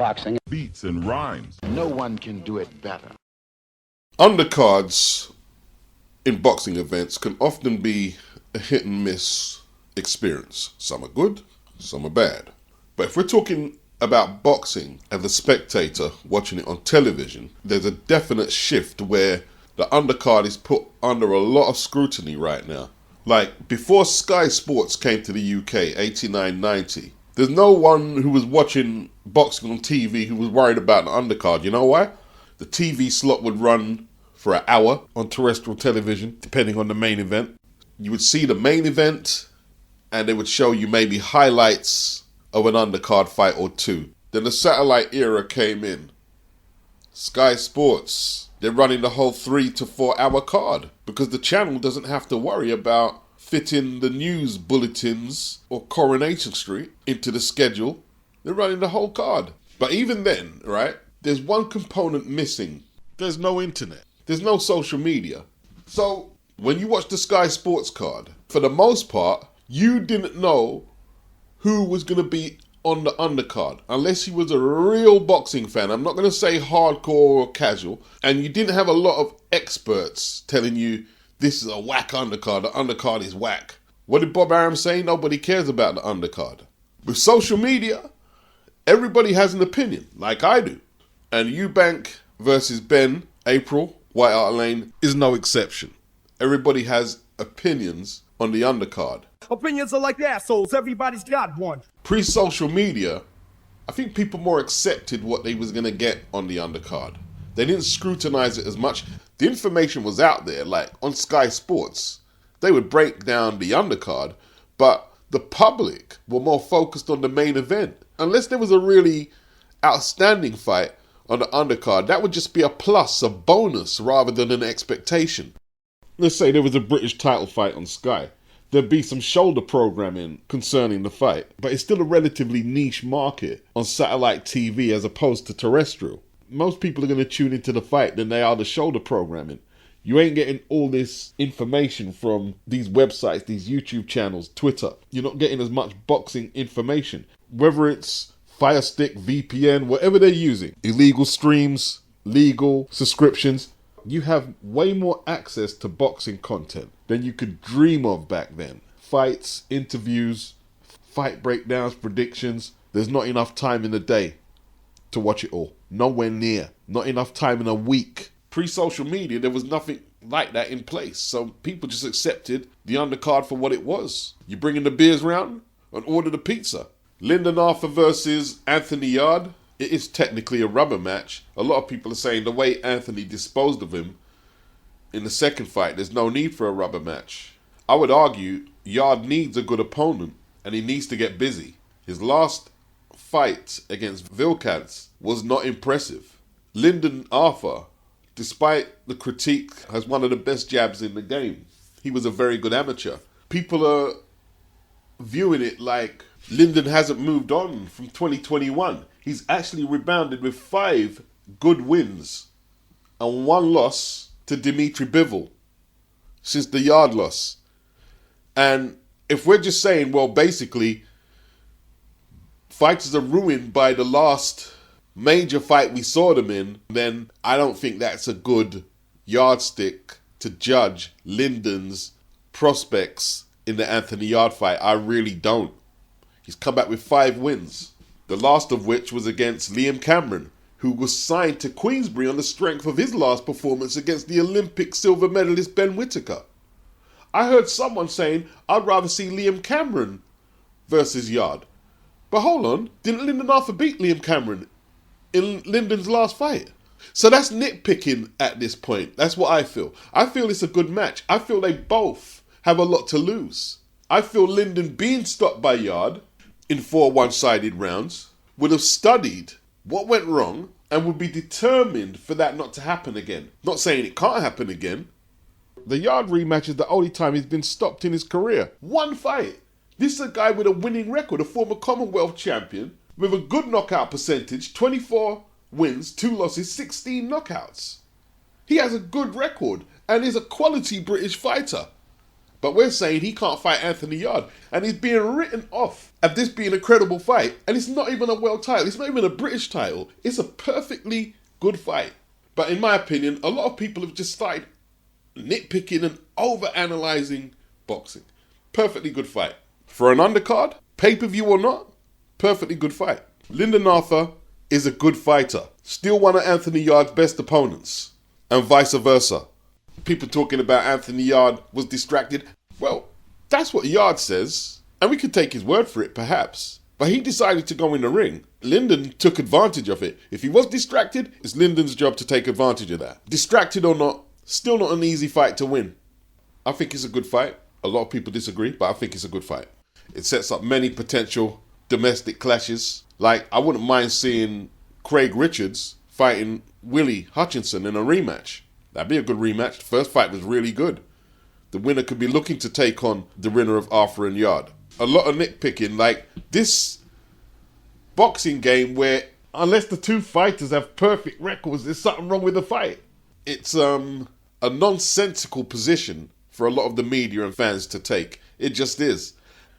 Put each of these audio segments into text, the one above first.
boxing. Beats and rhymes. No one can do it better. Undercards in boxing events can often be a hit and miss experience. Some are good, some are bad. But if we're talking about boxing and the spectator watching it on television, there's a definite shift where the undercard is put under a lot of scrutiny right now. Like before Sky Sports came to the UK, 89-90, there's no one who was watching boxing on TV who was worried about the undercard. You know why? The TV slot would run for an hour on terrestrial television, depending on the main event. You would see the main event, and they would show you maybe highlights of an undercard fight or two. Then the satellite era came in. Sky Sports, they're running the whole 3 to 4 hour card because the channel doesn't have to worry about fitting the news bulletins or Coronation Street into the schedule. They're running the whole card. But even then, right, there's one component missing. There's no internet. There's no social media. So when you watch the Sky Sports card, for the most part, you didn't know who was going to be on the undercard unless you was a real boxing fan. I'm not going to say hardcore or casual. And you didn't have a lot of experts telling you this is a whack undercard. The undercard is whack. What did Bob Arum say? Nobody cares about the undercard. With social media, everybody has an opinion, like I do. And Eubank versus Benn, April, White Hart Lane, is no exception. Everybody has opinions on the undercard. Opinions are like assholes. Everybody's got one. Pre-social media, I think people more accepted what they was going to get on the undercard. They didn't scrutinize it as much. The information was out there, like on Sky Sports. They would break down the undercard, but the public were more focused on the main event. Unless there was a really outstanding fight on the undercard, that would just be a plus, a bonus, rather than an expectation. Let's say there was a British title fight on Sky. There'd be some shoulder programming concerning the fight, but it's still a relatively niche market on satellite TV as opposed to terrestrial. Most people are going to tune into the fight than they are the shoulder programming. You ain't getting all this information from these websites, these YouTube channels, Twitter. You're not getting as much boxing information. Whether it's Fire Stick, VPN, whatever they're using, illegal streams, legal subscriptions, you have way more access to boxing content than you could dream of back then. Fights, interviews, fight breakdowns, predictions. There's not enough time in the day to watch it all. Nowhere near. Not enough time in a week. Pre-social media, there was nothing like that in place. So people just accepted the undercard for what it was. You bringing the beers round and order the pizza. Lyndon Arthur versus Anthony Yarde. It is technically a rubber match. A lot of people are saying the way Anthony disposed of him in the second fight, there's no need for a rubber match. I would argue Yarde needs a good opponent and he needs to get busy. His last fight against Vilkans was not impressive. Lyndon Arthur, despite the critique, has one of the best jabs in the game. He was a very good amateur. People are viewing it like Lyndon hasn't moved on from 2021. He's actually rebounded with 5 good wins and 1 loss to Dimitri Bivol since the Yarde loss. And if we're just saying, well, basically, fighters are ruined by the last major fight we saw them in, then I don't think that's a good yardstick to judge Lyndon's prospects in the Anthony Yarde fight. I really don't. He's come back with 5 wins, the last of which was against Liam Cameron, who was signed to Queensberry on the strength of his last performance against the Olympic silver medalist Ben Whittaker. I heard someone saying, I'd rather see Liam Cameron versus Yarde. But hold on, didn't Lyndon Arthur beat Liam Cameron in Lyndon's last fight? So that's nitpicking at this point. That's what I feel. I feel it's a good match. I feel they both have a lot to lose. I feel Lyndon being stopped by Yarde in 4 one-sided rounds would have studied what went wrong and would be determined for that not to happen again. Not saying it can't happen again. The Yarde rematch is the only time he's been stopped in his career. 1 fight. This is a guy with a winning record, a former Commonwealth champion with a good knockout percentage, 24 wins, 2 losses, 16 knockouts. He has a good record and is a quality British fighter. But we're saying he can't fight Anthony Yarde. And he's being written off as this being a credible fight. And it's not even a world title. It's not even a British title. It's a perfectly good fight. But in my opinion, a lot of people have just started nitpicking and over-analysing boxing. Perfectly good fight. For an undercard, pay-per-view or not, perfectly good fight. Lyndon Arthur is a good fighter. Still one of Anthony Yarde's best opponents. And vice versa. People talking about Anthony Yarde was distracted. Well, that's what Yarde says. And we could take his word for it, perhaps. But he decided to go in the ring. Lyndon took advantage of it. If he was distracted, it's Lyndon's job to take advantage of that. Distracted or not, still not an easy fight to win. I think it's a good fight. A lot of people disagree, but I think it's a good fight. It sets up many potential domestic clashes. Like, I wouldn't mind seeing Craig Richards fighting Willie Hutchinson in a rematch. That'd be a good rematch. The first fight was really good. The winner could be looking to take on the winner of Arthur and Yarde. A lot of nitpicking, like this boxing game where unless the two fighters have perfect records, there's something wrong with the fight. It's a nonsensical position for a lot of the media and fans to take. It just is.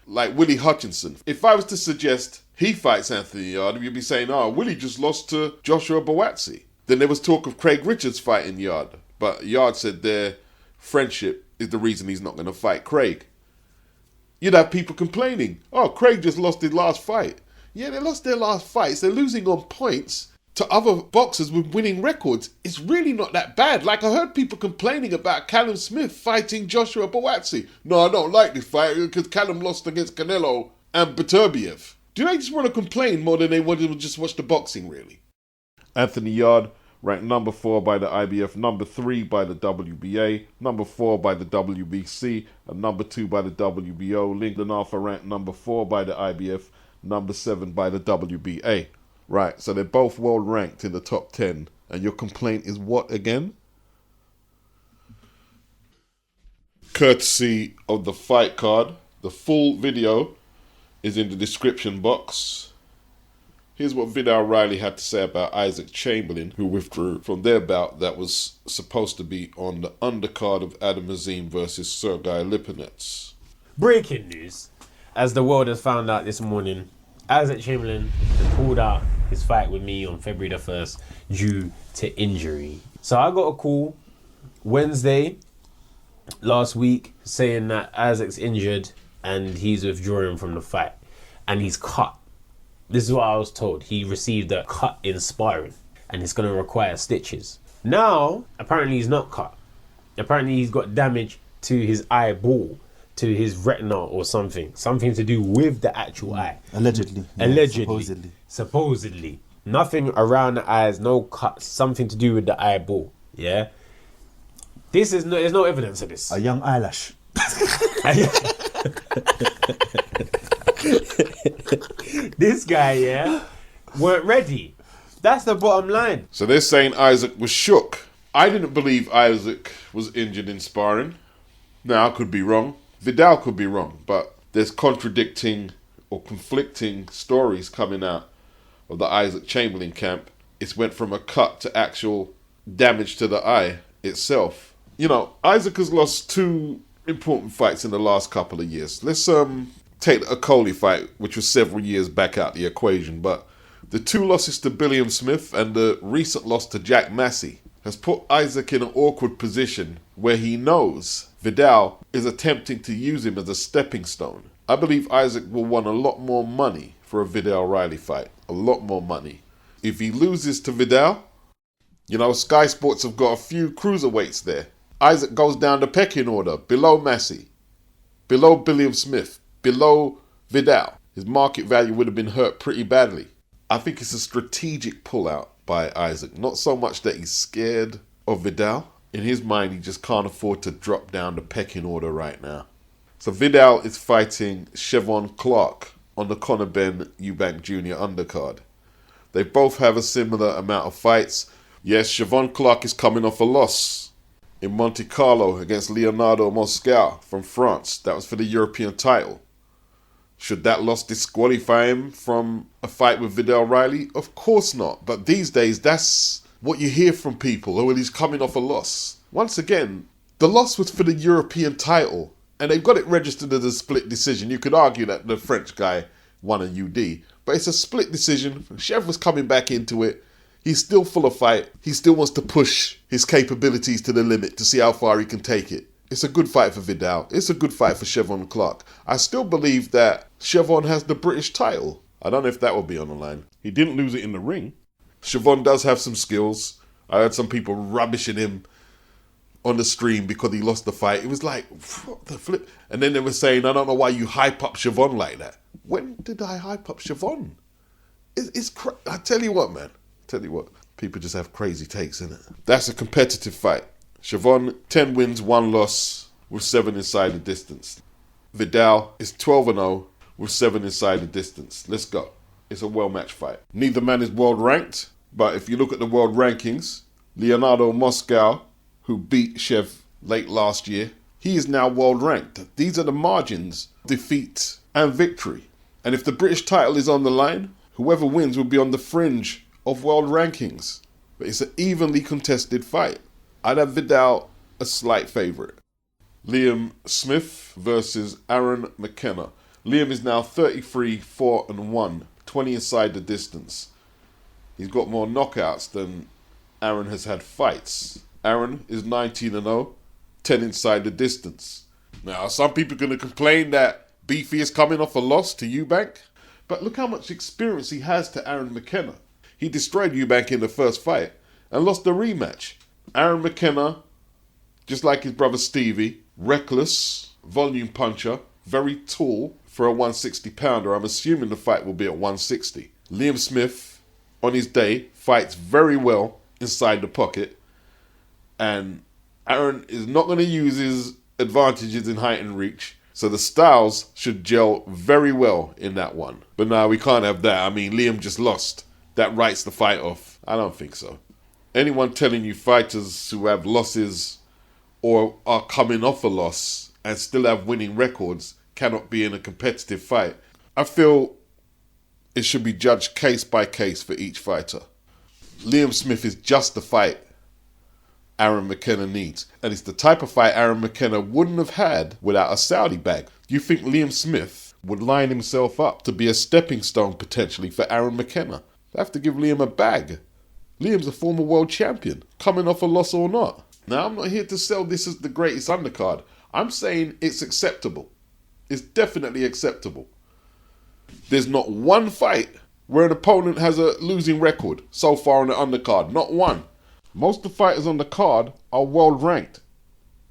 Like Willie Hutchinson. If I was to suggest he fights Anthony Yarde, you'd be saying, oh, Willie just lost to Joshua Buatsi. Then there was talk of Craig Richards fighting Yarde. But Yarde said their friendship is the reason he's not going to fight Craig. You'd have people complaining, oh, Craig just lost his last fight. Yeah, they lost their last fights. They're losing on points to other boxers with winning records. It's really not that bad. Like, I heard people complaining about Callum Smith fighting Joshua Buatsi. No, I don't like this fight because Callum lost against Canelo and Beterbiev. Do they just want to complain more than they want to just watch the boxing, really? Anthony Yarde ranked number 4 by the IBF, number 3 by the WBA, number 4 by the WBC, and number 2 by the WBO. Lyndon Arthur ranked number 4 by the IBF, number 7 by the WBA. Right, so they're both well ranked in the top 10. And your complaint is what again? Courtesy of the fight card. The full video is in the description box. Here's what Vidal Riley had to say about Isaac Chamberlain, who withdrew from their bout that was supposed to be on the undercard of Adam Azim versus Sergei Lipinets. Breaking news. As the world has found out this morning, Isaac Chamberlain has pulled out his fight with me on February the 1st due to injury. So I got a call Wednesday last week saying that Isaac's injured and he's withdrawing from the fight. And he's cut. This is what I was told. He received a cut in sparring and it's going to require stitches. Now, apparently he's not cut. Apparently he's got damage to his eyeball, to his retina or something. Something to do with the actual eye. Allegedly. Yeah, Allegedly. Supposedly. Nothing around the eyes, no cuts, something to do with the eyeball. Yeah? This is there's no evidence of this. A young eyelash. This guy, yeah, weren't ready. That's the bottom line. So they're saying Isaac was shook. I didn't believe Isaac was injured in sparring. Now, I could be wrong. Vidal could be wrong. But there's contradicting or conflicting stories coming out of the Isaac Chamberlain camp. It's went from a cut to actual damage to the eye itself. You know, Isaac has lost 2 important fights in the last couple of years. Let's take the Okoli fight, which was several years back out the equation. But the 2 losses to Billiam Smith and the recent loss to Jack Massey has put Isaac in an awkward position where he knows Vidal is attempting to use him as a stepping stone. I believe Isaac will want a lot more money for a Vidal Riley fight. A lot more money. If he loses to Vidal, you know, Sky Sports have got a few cruiserweights there. Isaac goes down the pecking order, below Massey, below Billiam Smith, below Vidal. His market value would have been hurt pretty badly. I think it's a strategic pullout by Isaac. Not so much that he's scared of Vidal. In his mind, he just can't afford to drop down the pecking order right now. So Vidal is fighting CHEAVON CLARKE on the Conor Benn Eubank Jr. undercard. They both have a similar amount of fights. Yes, CHEAVON CLARKE is coming off a loss in Monte Carlo against Leonardo Moscow from France. That was for the European title. Should that loss disqualify him from a fight with Vidal Riley? Of course not. But these days, that's what you hear from people. Oh, well, he's coming off a loss. Once again, the loss was for the European title. And they've got it registered as a split decision. You could argue that the French guy won a UD, but it's a split decision. Chev was coming back into it. He's still full of fight. He still wants to push his capabilities to the limit to see how far he can take it. It's a good fight for Vidal. It's a good fight for CHEAVON Clarke. I still believe that CHEAVON has the British title. I don't know if that will be on the line. He didn't lose it in the ring. CHEAVON does have some skills. I heard some people rubbishing him on the stream because he lost the fight. It was like, what the flip? And then they were saying, I don't know why you hype up CHEAVON like that. When did I hype up CHEAVON? I tell you what, man. Tell you what, people just have crazy takes, innit? That's a competitive fight. CHEAVON, 10 wins, 1 loss, with 7 inside the distance. Vidal is 12-0 with 7 inside the distance. Let's go. It's a well-matched fight. Neither man is world ranked, but if you look at the world rankings, Leonardo Moscow, who beat Chev late last year, he is now world ranked. These are the margins, defeat and victory. And if the British title is on the line, whoever wins will be on the fringe of world rankings. But it's an evenly contested fight. I'd have Vidal a slight favourite. Liam Smith versus Aaron McKenna. Liam is now 33-4-1, 20 inside the distance. He's got more knockouts than Aaron has had fights. Aaron is 19-0, 10 inside the distance. Now, some people are going to complain that Beefy is coming off a loss to Eubank, but look how much experience he has to Aaron McKenna. He destroyed Eubank in the first fight and lost the rematch. Aaron McKenna, just like his brother Stevie, reckless, volume puncher, very tall for a 160-pounder. I'm assuming the fight will be at 160. Liam Smith, on his day, fights very well inside the pocket. And Aaron is not going to use his advantages in height and reach. So the styles should gel very well in that one. But now we can't have that. I mean, Liam just lost. That writes the fight off. I don't think so. Anyone telling you fighters who have losses or are coming off a loss and still have winning records cannot be in a competitive fight, I feel it should be judged case by case for each fighter. Liam Smith is just the fight Aaron McKenna needs. And it's the type of fight Aaron McKenna wouldn't have had without a Saudi bag. Do you think Liam Smith would line himself up to be a stepping stone potentially for Aaron McKenna? They have to give Liam a bag. Liam's a former world champion, coming off a loss or not. Now, I'm not here to sell this as the greatest undercard. I'm saying it's acceptable. It's definitely acceptable. There's not one fight where an opponent has a losing record so far on the undercard. Not one. Most of the fighters on the card are world ranked.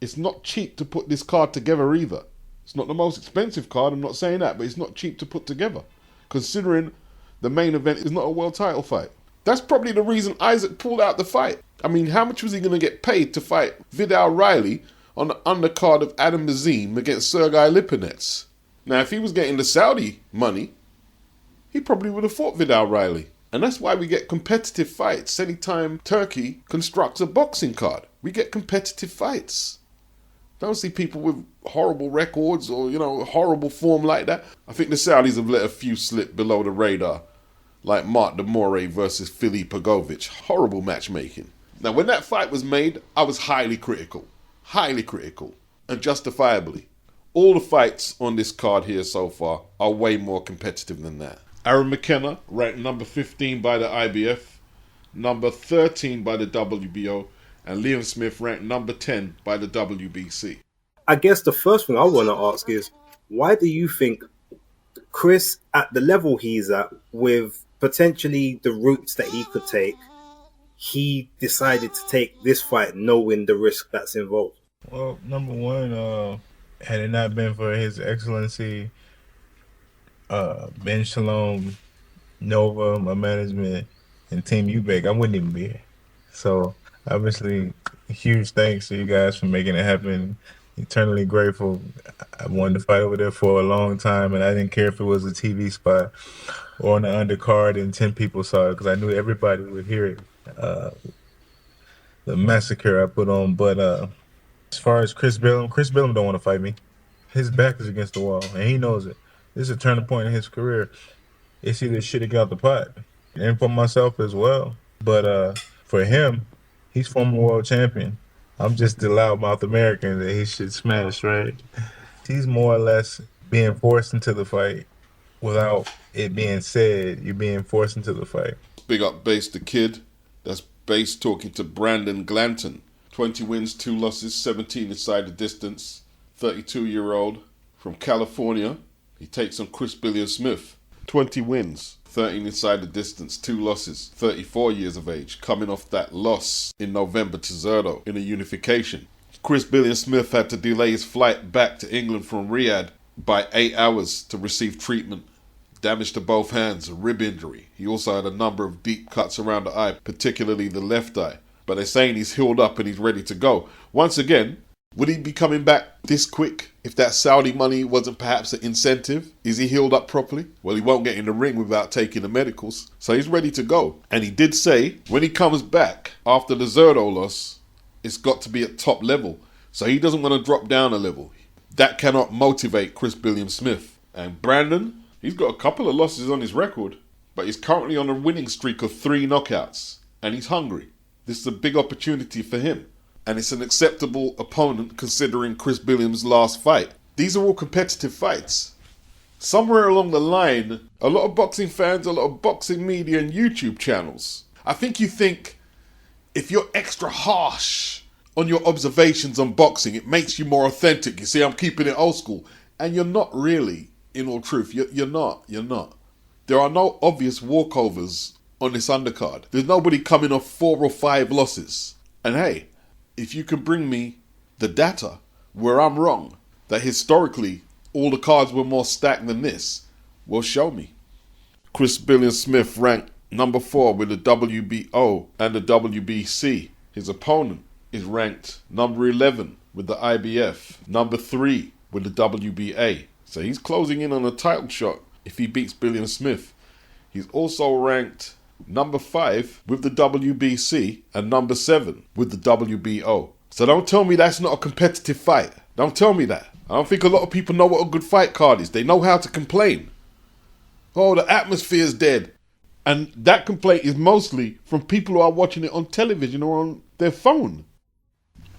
It's not cheap to put this card together either. It's not the most expensive card, I'm not saying that, but it's not cheap to put together, considering the main event is not a world title fight. That's probably the reason Isaac pulled out the fight. I mean, how much was he going to get paid to fight Vidal Riley on the undercard of Adam Mazim against Sergei Lipinets? Now, if he was getting the Saudi money, he probably would have fought Vidal Riley. And that's why we get competitive fights anytime Turkey constructs a boxing card. We get competitive fights. Don't see people with horrible records or, horrible form like that. I think the Saudis have let a few slip below the radar, like Mark Demore versus Filip Pogovic. Horrible matchmaking. Now, when that fight was made, I was highly critical, and justifiably. All the fights on this card here so far are way more competitive than that. Aaron McKenna, ranked number 15 by the IBF, number 13 by the WBO, and Liam Smith ranked number 10 by the WBC. I guess the first thing I want to ask is, why do you think Chris, at the level he's at, with potentially the routes that he could take, he decided to take this fight knowing the risk that's involved? Well, number one, had it not been for His Excellency Ben Shalom, Nova, my management, and Team Eubank, I wouldn't even be here. So obviously, huge thanks to you guys for making it happen. Eternally grateful. I wanted to fight over there for a long time, and I didn't care if it was a TV spot or on the undercard and 10 people saw it, because I knew everybody would hear it. The massacre I put on. But as far as Chris Billiam don't want to fight me. His back is against the wall, and he knows it. This is a turning point in his career. It's either shit or get out the pot. And for myself as well. But for him, he's former world champion. I'm just the loudmouth American that he should smash, right? He's more or less being forced into the fight without it being said. You're being forced into the fight. Big up Base the Kid. That's Base talking to Brandon Glanton. 20 wins, 2 losses, 17 inside the distance. 32-year-old from California. He takes on Chris Billiam Smith. 20 wins, 13 inside the distance, 2 losses. 34 years of age, coming off that loss in November to Zerdo in a unification. Chris Billiam Smith had to delay his flight back to England from Riyadh by 8 hours to receive treatment. Damage to both hands, a rib injury. He also had a number of deep cuts around the eye, particularly the left eye. But they're saying he's healed up and he's ready to go. Once again, would he be coming back this quick if that Saudi money wasn't perhaps an incentive? Is he healed up properly? Well, he won't get in the ring without taking the medicals. So he's ready to go. And he did say when he comes back after the Zerdo loss, it's got to be at top level. So he doesn't want to drop down a level. That cannot motivate Chris Billiam Smith. And Brandon, he's got a couple of losses on his record, but he's currently on a winning streak of 3 knockouts. And he's hungry. This is a big opportunity for him. And it's an acceptable opponent considering Chris Billiams' last fight. These are all competitive fights. Somewhere along the line, a lot of boxing fans, a lot of boxing media and YouTube channels, I think you think if you're extra harsh on your observations on boxing, it makes you more authentic. You see, I'm keeping it old school. And you're not really, in all truth. You're not. There are no obvious walkovers on this undercard. There's nobody coming off 4 or 5 losses. And hey, if you can bring me the data where I'm wrong, that historically all the cards were more stacked than this, well, show me. Chris Billiam Smith ranked number 4 with the WBO and the WBC. His opponent is ranked number 11 with the IBF, number 3 with the WBA. So he's closing in on a title shot if he beats Billiam Smith. He's also ranked number 5 with the WBC and number 7 with the WBO. So don't tell me that's not a competitive fight. Don't tell me that. I don't think a lot of people know what a good fight card is. They know how to complain. Oh, the atmosphere's dead. And that complaint is mostly from people who are watching it on television or on their phone.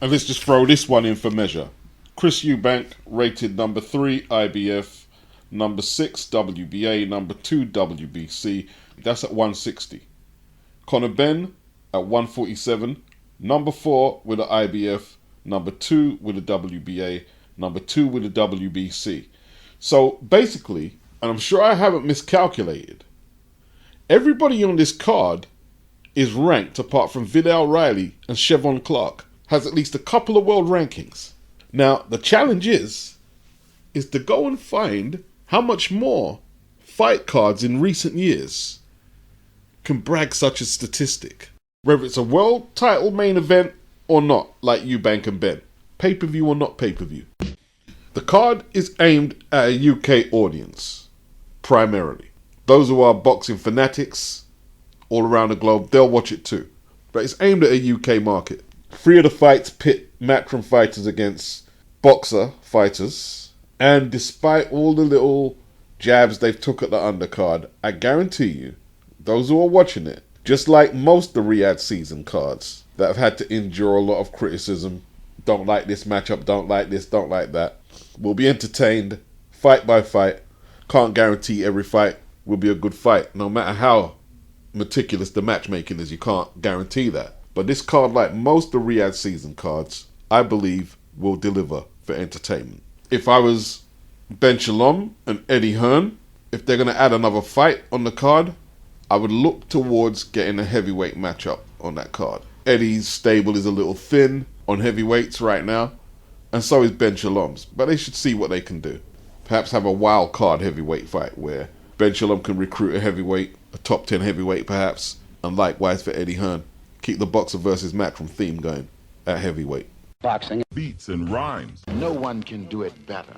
And let's just throw this one in for measure. Chris Eubank rated number 3 IBF, number 6 WBA, number 2 WBC. That's at 160. Conor Benn at 147. Number 4 with the IBF. Number 2 with the WBA. Number 2 with the WBC. So basically, and I'm sure I haven't miscalculated, everybody on this card is ranked apart from VIDDAL Riley and CHEAVON CLARKE. Has at least a couple of world rankings. Now, the challenge is to go and find how much more fight cards in recent years can brag such a statistic. Whether it's a world title main event or not, like Eubank and Benn. Pay-per-view or not pay-per-view. The card is aimed at a UK audience, primarily. Those who are boxing fanatics all around the globe, they'll watch it too. But it's aimed at a UK market. 3 of the fights pit matchroom fighters against boxer fighters. And despite all the little jabs they've took at the undercard, I guarantee you, those who are watching it, just like most of the Riyadh season cards that have had to endure a lot of criticism, don't like this matchup, don't like this, don't like that, will be entertained fight by fight. Can't guarantee every fight will be a good fight. No matter how meticulous the matchmaking is, you can't guarantee that. But this card, like most of Riyadh season cards, I believe will deliver for entertainment. If I was Ben Shalom and Eddie Hearn, if they're going to add another fight on the card, I would look towards getting a heavyweight matchup on that card. Eddie's stable is a little thin on heavyweights right now, and so is Ben Shalom's, but they should see what they can do. Perhaps have a wild card heavyweight fight where Ben Shalom can recruit a heavyweight, a top 10 heavyweight perhaps, and likewise for Eddie Hearn. Keep the boxer versus matchroom theme going at heavyweight. Boxing Beats and rhymes. No one can do it better.